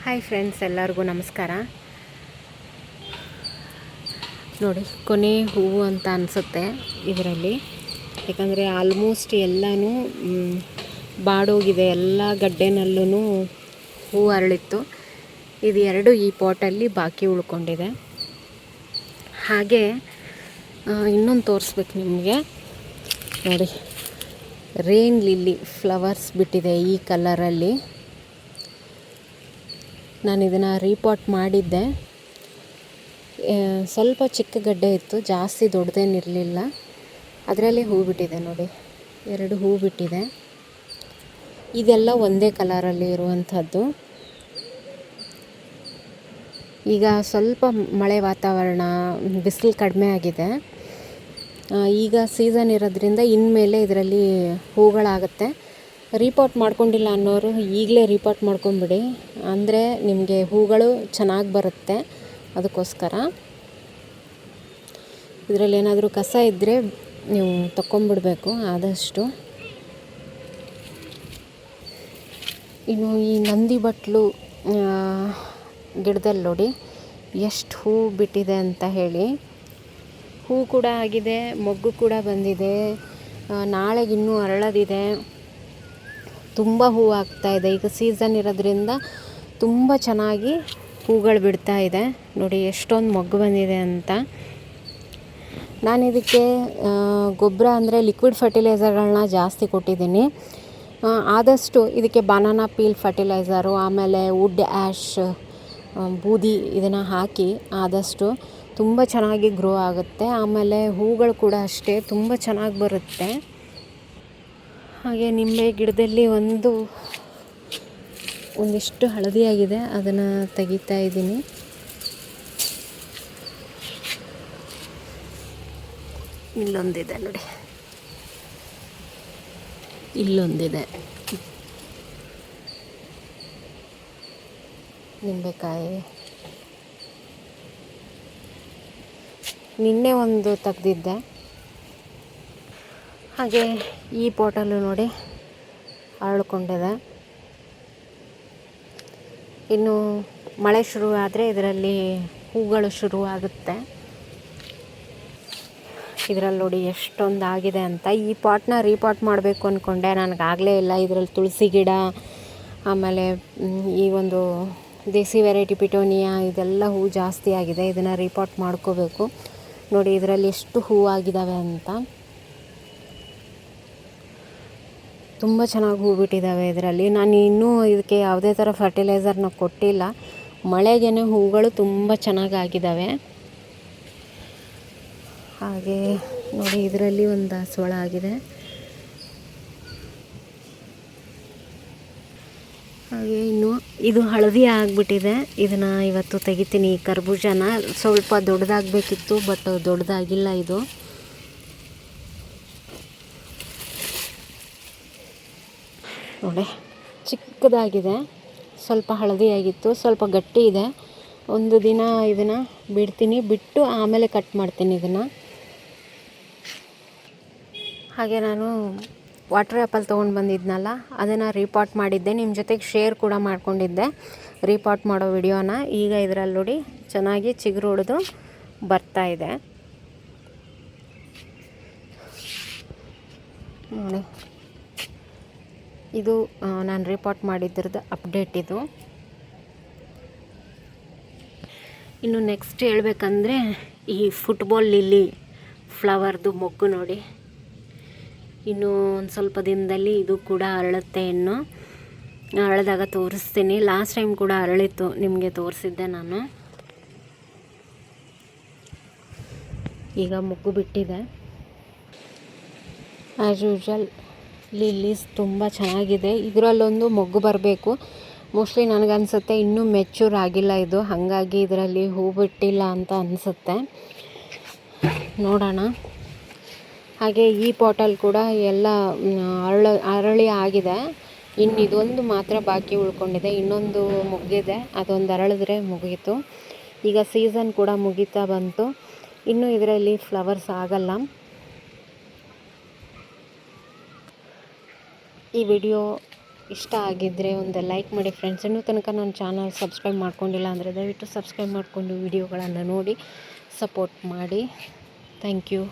Hi friends, ಎಲ್ಲರಿಗೂ ನಮಸ್ಕಾರ. ನೋಡಿ, ಕೊನೆ ಹೂವು ಅಂತ ಅನಿಸುತ್ತೆ ಇದರಲ್ಲಿ. ಯಾಕಂದರೆ ಆಲ್ಮೋಸ್ಟ್ ಎಲ್ಲನೂ ಬಾಡೋಗಿದೆ. ಎಲ್ಲ ಗಡ್ಡೆನಲ್ಲೂ ಹೂವು ಅರಳಿತ್ತು. ಇದು ಎರಡು ಈ ಪಾಟಲ್ಲಿ ಬಾಕಿ ಉಳ್ಕೊಂಡಿದೆ. ಹಾಗೆ ಇನ್ನೊಂದು ತೋರಿಸ್ಬೇಕು ನಿಮಗೆ. ನೋಡಿ, ರೇನ್ ಲಿಲ್ಲಿ ಫ್ಲವರ್ಸ್ ಬಿಟ್ಟಿದೆ ಈ ಕಲರಲ್ಲಿ. ನಾನು ಇದನ್ನು ರೀಪಾಟ್ ಮಾಡಿದ್ದೆ. ಸ್ವಲ್ಪ ಚಿಕ್ಕ ಗಡ್ಡೆ ಇತ್ತು, ಜಾಸ್ತಿ ದೊಡ್ಡದೇನಿರಲಿಲ್ಲ. ಅದರಲ್ಲಿ ಹೂ ಬಿಟ್ಟಿದೆ ನೋಡಿ, ಎರಡು ಹೂ ಬಿಟ್ಟಿದೆ. ಇದೆಲ್ಲ ಒಂದೇ ಕಲರಲ್ಲಿ ಇರುವಂಥದ್ದು. ಈಗ ಸ್ವಲ್ಪ ಮಳೆ ವಾತಾವರಣ, ಬಿಸಿಲು ಕಡಿಮೆ ಆಗಿದೆ. ಈಗ ಸೀಸನ್ ಇರೋದ್ರಿಂದ ಇನ್ಮೇಲೆ ಇದರಲ್ಲಿ ಹೂಗಳಾಗುತ್ತೆ. ರೀಪಾಟ್ ಮಾಡ್ಕೊಂಡಿಲ್ಲ ಅನ್ನೋರು ಈಗಲೇ ರೀಪಾಟ್ ಮಾಡ್ಕೊಂಬಿಡಿ. ಅಂದರೆ ನಿಮಗೆ ಹೂಗಳು ಚೆನ್ನಾಗಿ ಬರುತ್ತೆ. ಅದಕ್ಕೋಸ್ಕರ ಇದರಲ್ಲಿ ಏನಾದರೂ ಕಸ ಇದ್ದರೆ ನೀವು ತಗೊಂಬಿಡ್ಬೇಕು ಆದಷ್ಟು. ಇನ್ನು ಈ ನಂದಿ ಬಟ್ಲು ಗಿಡದಲ್ಲಿ ನೋಡಿ ಎಷ್ಟು ಹೂ ಬಿಟ್ಟಿದೆ ಅಂತ ಹೇಳಿ. ಹೂ ಕೂಡ ಆಗಿದೆ, ಮೊಗ್ಗು ಕೂಡ ಬಂದಿದೆ. ನಾಳೆಗೆ ಇನ್ನೂ ಅರಳೋದಿದೆ. ತುಂಬ ಹೂವು ಆಗ್ತಾಯಿದೆ. ಈಗ ಸೀಸನ್ ಇರೋದ್ರಿಂದ ತುಂಬ ಚೆನ್ನಾಗಿ ಹೂಗಳು ಬಿಡ್ತಾ ಇದೆ. ನೋಡಿ ಎಷ್ಟೊಂದು ಮೊಗ್ಗು ಬಂದಿದೆ ಅಂತ. ನಾನು ಇದಕ್ಕೆ ಗೊಬ್ಬರ ಅಂದರೆ ಲಿಕ್ವಿಡ್ ಫರ್ಟಿಲೈಸರ್ಗಳನ್ನ ಜಾಸ್ತಿ ಕೊಟ್ಟಿದ್ದೀನಿ. ಆದಷ್ಟು ಇದಕ್ಕೆ ಬನಾನಾ ಪೀಲ್ ಫರ್ಟಿಲೈಸರು, ಆಮೇಲೆ ವುಡ್ ಆ್ಯಶ್, ಬೂದಿ ಇದನ್ನು ಹಾಕಿ ಆದಷ್ಟು ತುಂಬ ಚೆನ್ನಾಗಿ ಗ್ರೋ ಆಗುತ್ತೆ. ಆಮೇಲೆ ಹೂಗಳು ಕೂಡ ಅಷ್ಟೇ ತುಂಬ ಚೆನ್ನಾಗಿ ಬರುತ್ತೆ. ಹಾಗೆ ನಿಂಬೆ ಗಿಡದಲ್ಲಿ ಒಂದಿಷ್ಟು ಹಳದಿಯಾಗಿದೆ, ಅದನ್ನು ತೆಗಿತಾ ಇದ್ದೀನಿ. ಇಲ್ಲೊಂದಿದೆ ನೋಡಿ, ಇಲ್ಲೊಂದಿದೆ ನಿಂಬೆಕಾಯಿ. ನಿನ್ನೆ ಒಂದು ತೆಗೆದಿದ್ದೆ. ಹಾಗೆ ಈ ಪಾಟಲ್ಲೂ ನೋಡಿ ಅರಳಿಕೊಂಡಿದೆ. ಇನ್ನು ಮಳೆ ಶುರು ಆದರೆ ಇದರಲ್ಲಿ ಹೂಗಳು ಶುರುವಾಗುತ್ತೆ. ಇದರಲ್ಲಿ ನೋಡಿ ಎಷ್ಟೊಂದು ಆಗಿದೆ ಅಂತ. ಈ ಪಾಟ್ನ ರೀಪಾಟ್ ಮಾಡಬೇಕು ಅಂದ್ಕೊಂಡೆ, ನನಗಾಗಲೇ ಇಲ್ಲ. ಇದರಲ್ಲಿ ತುಳಸಿ ಗಿಡ, ಆಮೇಲೆ ಈ ಒಂದು ದೇಸಿ ವೆರೈಟಿ ಪಿಟೋನಿಯಾ, ಇದೆಲ್ಲ ಹೂ ಜಾಸ್ತಿ ಆಗಿದೆ. ಇದನ್ನು ರೀಪಾಟ್ ಮಾಡ್ಕೋಬೇಕು. ನೋಡಿ ಇದರಲ್ಲಿ ಎಷ್ಟು ಹೂವಾಗಿದ್ದಾವೆ ಅಂತ. ತುಂಬ ಚೆನ್ನಾಗಿ ಹೂ ಬಿಟ್ಟಿದ್ದಾವೆ ಇದರಲ್ಲಿ. ನಾನು ಇನ್ನೂ ಇದಕ್ಕೆ ಯಾವುದೇ ಥರ ಫರ್ಟಿಲೈಸರ್ನ ಕೊಟ್ಟಿಲ್ಲ. ಮಳೆಗೇ ಹೂಗಳು ತುಂಬ ಚೆನ್ನಾಗಾಗಿದ್ದಾವೆ. ಹಾಗೆ ನೋಡಿ ಇದರಲ್ಲಿ ಒಂದು ದಾಸವಾಳ ಆಗಿದೆ. ಹಾಗೆ ಇನ್ನು ಇದು ಹಳದಿ ಆಗಿಬಿಟ್ಟಿದೆ. ಇದನ್ನು ಇವತ್ತು ತೆಗಿತೀನಿ. ಈ ಕರ್ಬೂಜನ ಸ್ವಲ್ಪ ದೊಡ್ಡದಾಗಬೇಕಿತ್ತು, ಬಟ್ ದೊಡ್ಡದಾಗಿಲ್ಲ ಇದು. ನೋಡಿ ಚಿಕ್ಕದಾಗಿದೆ, ಸ್ವಲ್ಪ ಹಳದಿಯಾಗಿತ್ತು, ಸ್ವಲ್ಪ ಗಟ್ಟಿ ಇದೆ. ಒಂದು ದಿನ ಇದನ್ನು ಬಿಡ್ತೀನಿ, ಬಿಟ್ಟು ಆಮೇಲೆ ಕಟ್ ಮಾಡ್ತೀನಿ ಇದನ್ನು. ಹಾಗೆ ನಾನು ವಾಟರ್ ಆ್ಯಪಲ್ ತೊಗೊಂಡು ಬಂದಿದ್ನಲ್ಲ, ಅದನ್ನು ರೀಪಾಟ್ ಮಾಡಿದ್ದೆ. ನಿಮ್ಮ ಜೊತೆಗೆ ಶೇರ್ ಕೂಡ ಮಾಡ್ಕೊಂಡಿದ್ದೆ ರೀಪಾಟ್ ಮಾಡೋ ವಿಡಿಯೋನ. ಈಗ ಇದರಲ್ಲಿ ನೋಡಿ ಚೆನ್ನಾಗಿ ಚಿಗುರು ಹೊಡೆದು ಬರ್ತಾಯಿದೆ ನೋಡಿ. ಇದು ನಾನು ರೀಪಾಟ್ ಮಾಡಿದ್ರದ್ದು ಅಪ್ಡೇಟ್ ಇದು. ಇನ್ನು ನೆಕ್ಸ್ಟ್ ಹೇಳ್ಬೇಕಂದ್ರೆ ಈ ಫುಟ್ಬಾಲ್ ಲಿಲ್ಲಿ ಫ್ಲವರ್ದು ಮೊಗ್ಗು ನೋಡಿ. ಇನ್ನು ಒಂದು ಸ್ವಲ್ಪ ದಿನದಲ್ಲಿ ಇದು ಕೂಡ ಅರಳುತ್ತೆ. ಇನ್ನು ಅರಳಿದಾಗ ತೋರಿಸ್ತೀನಿ. ಲಾಸ್ಟ್ ಟೈಮ್ ಕೂಡ ಅರಳಿತ್ತು, ನಿಮಗೆ ತೋರಿಸಿದ್ದೆ ನಾನು. ಈಗ ಮೊಗ್ಗು ಬಿಟ್ಟಿದೆ. ಆ್ಯಸ್ ಯೂಶ್ವಲ್ ಲಿಲ್ಲೀಸ್ ತುಂಬ ಚೆನ್ನಾಗಿದೆ. ಇದರಲ್ಲೊಂದು ಮೊಗ್ಗು ಬರಬೇಕು. ಮೋಸ್ಟ್ಲಿ ನನಗನ್ಸುತ್ತೆ ಇನ್ನೂ ಮೆಚ್ಯೂರ್ ಆಗಿಲ್ಲ ಇದು, ಹಾಗಾಗಿ ಇದರಲ್ಲಿ ಹೂ ಬಿಟ್ಟಿಲ್ಲ ಅಂತ ಅನಿಸುತ್ತೆ. ನೋಡೋಣ. ಹಾಗೆ ಈ ಪಾಟಲ್ಲಿ ಕೂಡ ಎಲ್ಲ ಅರಳಿ ಆಗಿದೆ. ಇನ್ನು ಇದೊಂದು ಮಾತ್ರ ಬಾಕಿ ಉಳ್ಕೊಂಡಿದೆ. ಇನ್ನೊಂದು ಮುಗಿದಿದೆ, ಅದೊಂದು ಅರಳಿದ್ರೆ ಮುಗೀತು. ಈಗ ಸೀಸನ್ ಕೂಡ ಮುಗೀತಾ ಬಂತು. ಇನ್ನು ಇದರಲ್ಲಿ ಫ್ಲವರ್ಸ್ ಆಗಲ್ಲ. ಈ ವಿಡಿಯೋ ಇಷ್ಟ ಆಗಿದ್ದರೆ ಒಂದು ಲೈಕ್ ಮಾಡಿ ಫ್ರೆಂಡ್ಸ್. ಇನ್ನೂ ತನಕ ನನ್ನ ಚಾನಲ್ ಸಬ್ಸ್ಕ್ರೈಬ್ ಮಾಡ್ಕೊಂಡಿಲ್ಲ ಅಂದರೆ ದಯವಿಟ್ಟು ಸಬ್ಸ್ಕ್ರೈಬ್ ಮಾಡಿಕೊಂಡು ವಿಡಿಯೋಗಳನ್ನು ನೋಡಿ ಸಪೋರ್ಟ್ ಮಾಡಿ. Thank you.